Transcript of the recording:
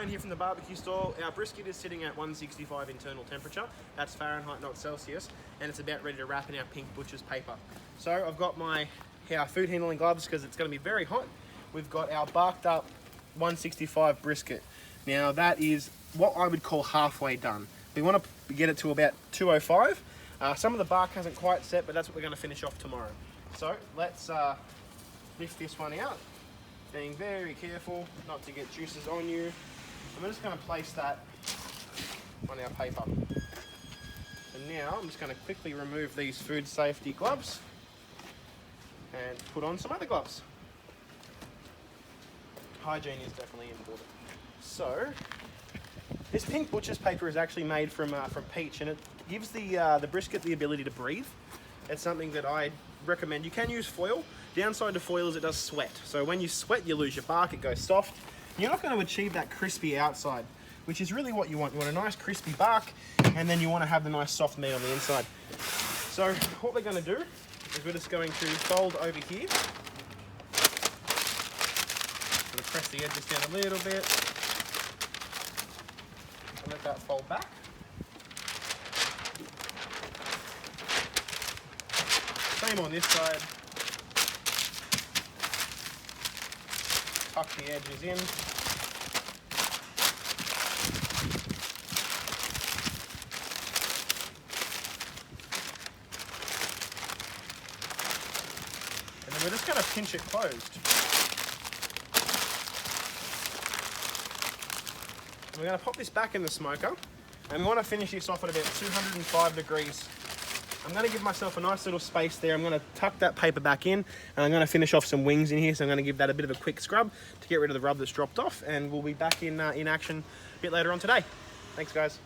Ryan here from the BBQ Store. Our brisket is sitting at 165 internal temperature. That's Fahrenheit, not Celsius. And it's about ready to wrap in our pink butcher's paper. So I've got our food handling gloves because it's going to be very hot. We've got our barked up 165 brisket. Now that is what I would call halfway done. We want to get it to about 205. Some of the bark hasn't quite set, but that's what we're going to finish off tomorrow. So let's lift this one out, being very careful not to get juices on you. I'm just going to place that on our paper. And now I'm just going to quickly remove these food safety gloves and put on some other gloves. Hygiene is definitely important. So this pink butcher's paper is actually made from peach, and it gives the brisket the ability to breathe. It's something that I recommend. You can use foil. Downside to foil is it does sweat. So when you sweat, you lose your bark, it goes soft. You're not going to achieve that crispy outside, which is really what you want. You want a nice crispy bark, and then you want to have the nice soft meat on the inside. So what we're going to do is we're just going to fold over here. I'm going to press the edges down a little bit. And let that fold back. Same on this side. Tuck the edges in. And then we're just going to pinch it closed. And we're going to pop this back in the smoker. And we want to finish this off at about 205 degrees. I'm going to give myself a nice little space there. I'm going to tuck that paper back in, and I'm going to finish off some wings in here. So I'm going to give that a bit of a quick scrub to get rid of the rub that's dropped off, and we'll be back in action a bit later on today. Thanks, guys.